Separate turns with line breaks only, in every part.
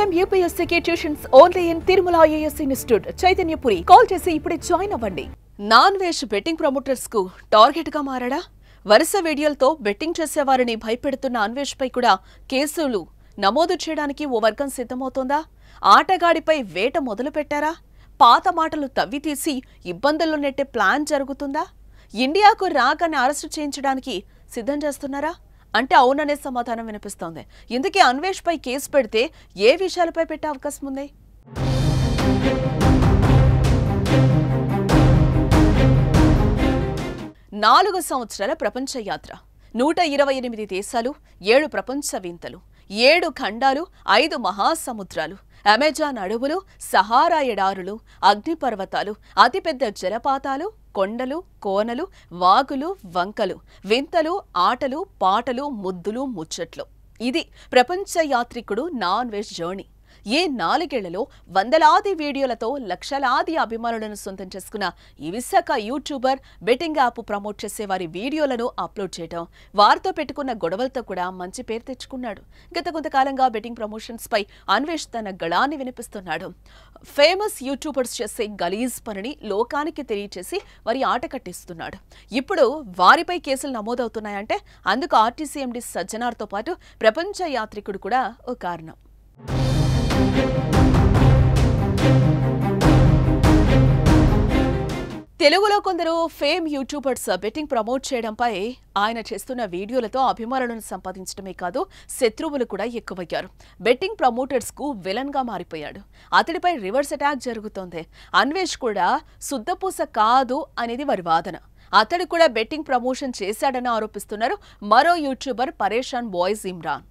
IIM UPSC tuitions only in Tirumala IAS institute Chaitanyapuri. Call చేసి ఇప్పుడే join అవ్వండి. నాన్ వెజ్ బెట్టింగ్ ప్రమోటర్స్ కు target గా మారాడా? వరుస వీడియోలతో బెట్టింగ్ చేసేవారిని భయపెడుతున్న అన్వేష్ పై కూడా కేసులు నమోదు చేయడానికి ఓ వర్గం సిద్ధమవుతోందా? ఆటగాడిపై వేట మొదలు పెట్టారా? పాత మాటలు తవ్వి తీసి ఇబ్బందుల్లో నెట్టే ప్లాన్ జరుగుతుందా? ఇండియాకు రాగానే అరెస్టు చేయించడానికి సిద్ధం చేస్తున్నారా అంటే అవుననే సమాధానం వినిపిస్తోంది. ఇందుకే అన్వేష్ పై కేసు పెడితే ఏ విషయాలపై పెట్టే అవకాశం ఉంది? 4 సంవత్సరాల ప్రపంచ యాత్ర, 128 దేశాలు, 7 ప్రపంచ వింతలు, 7 ఖండాలు, 5 మహాసముద్రాలు, అమెజాన్ అడవులు, సహారా ఎడారులు, అగ్నిపర్వతాలు, అతిపెద్ద జలపాతాలు, కొండలు, కోనలు, వాగులు, వంకలు, వింతలు, ఆటలు, పాటలు, ముద్దులు, ముచ్చట్లు. ఇది ప్రపంచ యాత్రికుడు నాన్ వెజ్ జర్నీ. ఏ 4 ఏళ్లలో వందలాది వీడియోలతో లక్షలాది అభిమానులను సొంతం చేసుకున్న ఈ Visakha YouTuber betting app promote చేసే వారి వీడియోలను అప్లోడ్ చేయడం, వారితో పెట్టుకున్న గొడవలతో కూడా మంచి పేరు తెచ్చుకున్నాడు. గత కొంతకాలంగా బెట్టింగ్ ప్రమోషన్స్ పై అన్వేష్ తన గళాన్ని వినిపిస్తున్నాడు. ఫేమస్ యూట్యూబర్స్ చేసే గలీజ్ పనిని లోకానికి తెలియచేసి వారి ఆట కట్టిస్తున్నాడు. ఇప్పుడు వారిపై కేసులు నమోదవుతున్నాయంటే అందుకు ఆర్టీసీ ఎండీ సజ్జనార్తో పాటు ప్రపంచ యాత్రికుడు కూడా ఓ కారణం. తెలుగులో కొందరు ఫేమ్ యూట్యూబర్స్ బెట్టింగ్ ప్రమోట్ చేయడంపై ఆయన చేస్తున్న వీడియోలతో అభిమానులను సంపాదించడమే కాదు, శత్రువులు కూడా ఎక్కువయ్యారు. బెట్టింగ్ ప్రమోటర్స్ కు విలన్ గా మారిపోయాడు. అతడిపై రివర్స్ అటాక్ జరుగుతోంది. అన్వేష్ కూడా శుద్ధపూస కాదు అనేది వారి వాదన. అతడు కూడా బెట్టింగ్ ప్రమోషన్ చేశాడని ఆరోపిస్తున్నారు మరో యూట్యూబర్ పరేషాన్ బాయ్స్ ఇమ్రాన్.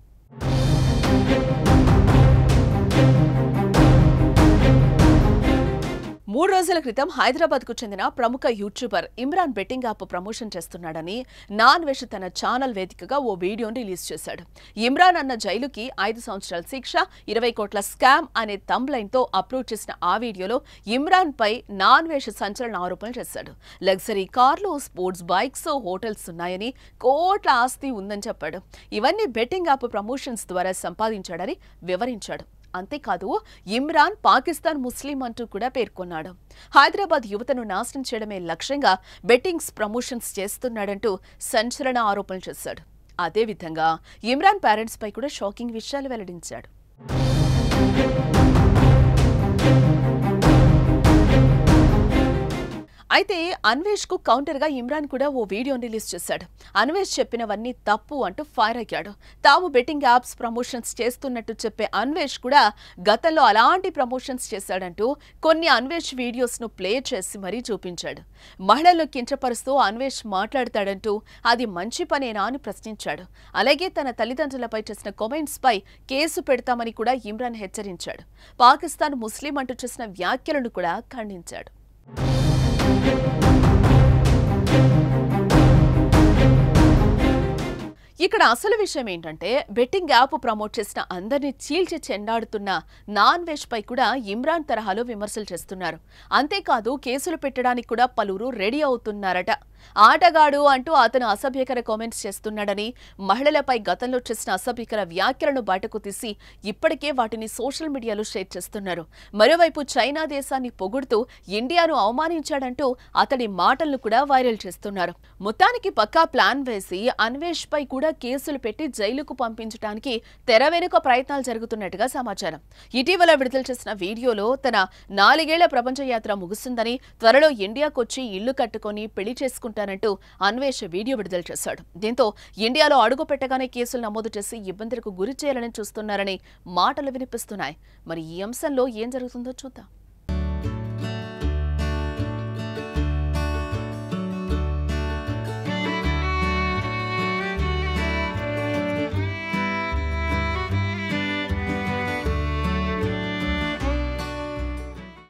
మూడు రోజుల క్రితం హైదరాబాద్కు చెందిన ప్రముఖ YouTuber Imran betting app promotion చేస్తున్నాడని నాన్ వెజ్ తన ఛానల్ వేదికగా ఓ వీడియోని రిలీజ్ చేశాడు. ఇమ్రాన్ అన్న జైలుకి 5 సంవత్సరాల శిక్ష, 20 కోట్ల స్కామ్ అనే థంబ్లైన్ తో అప్లోడ్ చేసిన ఆ వీడియోలో ఇమ్రాన్ పై నాన్ వెజ్ సంచలన ఆరోపణలు చేశాడు. లగ్జరీ కార్లు, స్పోర్ట్స్ బైక్స్, హోటల్స్ ఉన్నాయని, కోట్ల ఆస్తి ఉందని చెప్పాడు. ఇవన్నీ బెట్టింగ్ యాప్ ప్రమోషన్స్ ద్వారా సంపాదించాడని వివరించాడు. అంతేకాదు, ఇమ్రాన్ పాకిస్తాన్ ముస్లిం అంటూ కూడా పేర్కొన్నాడు. హైదరాబాద్ యువతను నాశనం చేయడమే లక్ష్యంగా బెట్టింగ్స్ ప్రమోషన్స్ చేస్తున్నాడంటూ సంచలన ఆరోపణలు చేశాడు. అదేవిధంగా ఇమ్రాన్ పేరెంట్స్ పై కూడా షాకింగ్ విషయాలు వెల్లడించాడు. అయితే అన్వేష్ కు కౌంటర్ గా ఇమ్రాన్ కూడా ఓ వీడియోని రిలీజ్ చేశాడు. అన్వేష్ చెప్పినవన్నీ తప్పు అంటూ ఫైర్ అయ్యాడు. తాము బెట్టింగ్ యాప్స్ ప్రమోషన్స్ చేస్తున్నట్టు చెప్పే అన్వేష్ కూడా గతంలో అలాంటి ప్రమోషన్స్ చేశాడంటూ కొన్ని అన్వేష్ వీడియోస్ ను ప్లే చేసి మరీ చూపించాడు. మహిళలను కించపరుస్తూ అన్వేష్ మాట్లాడతాడంటూ అది మంచి పనేనా అని ప్రశ్నించాడు. అలాగే తన తల్లిదండ్రులపై చేసిన కామెంట్స్ పై కేసు పెడతామని కూడా ఇమ్రాన్ హెచ్చరించాడు. పాకిస్తాన్ ముస్లిం అంటూ చేసిన వ్యాఖ్యలను కూడా ఖండించాడు. ఇక్కడ అసలు విషయం ఏంటంటే, బెట్టింగ్ యాప్ ప్రమోట్ చేసిన అందరినీ చీల్చి చెండాడుతున్న నాన్ వెజ్ పై కూడా ఇమ్రాన్ తరహాలో విమర్శలు చేస్తున్నారు. అంతేకాదు, కేసులు పెట్టడానికి కూడా పలువురు రెడీ అవుతున్నారట. ఆటగాడు అంటూ అతను అసభ్యకర కామెంట్స్ చేస్తున్నాడని, మహిళలపై గతంలో చేసిన అసభ్యకర వ్యాఖ్యలను బయటకు తీసి ఇప్పటికే వాటిని సోషల్ మీడియాలో షేర్ చేస్తున్నారు. మరోవైపు చైనా దేశాన్ని పొగుడుతూ ఇండియాను అవమానించాడంటూ అతడి మాటలను కూడా వైరల్ చేస్తున్నారు. మొత్తానికి పక్కా ప్లాన్ వేసి అన్వేష్ పై కూడా కేసులు పెట్టి జైలుకు పంపించడానికి తెర వెనుక ప్రయత్నాలు జరుగుతున్నట్టుగా సమాచారం. ఇటీవల విడుదల చేసిన వీడియోలో తన 4 ఏళ్ల ప్రపంచ యాత్ర ముగుస్తుందని, త్వరలో ఇండియాకొచ్చి ఇల్లు కట్టుకొని పెళ్లి చేసుకుంటానంటూ అన్వేష్ వీడియో విడుదల చేశాడు. దీంతో ఇండియాలో అడుగు పెట్టగానే కేసులు నమోదు చేసి ఇబ్బందులకు గురి చేయాలని చూస్తున్నారని మాటలు వినిపిస్తున్నాయి. మరి ఈ అంశంలో ఏం జరుగుతుందో చూద్దాం.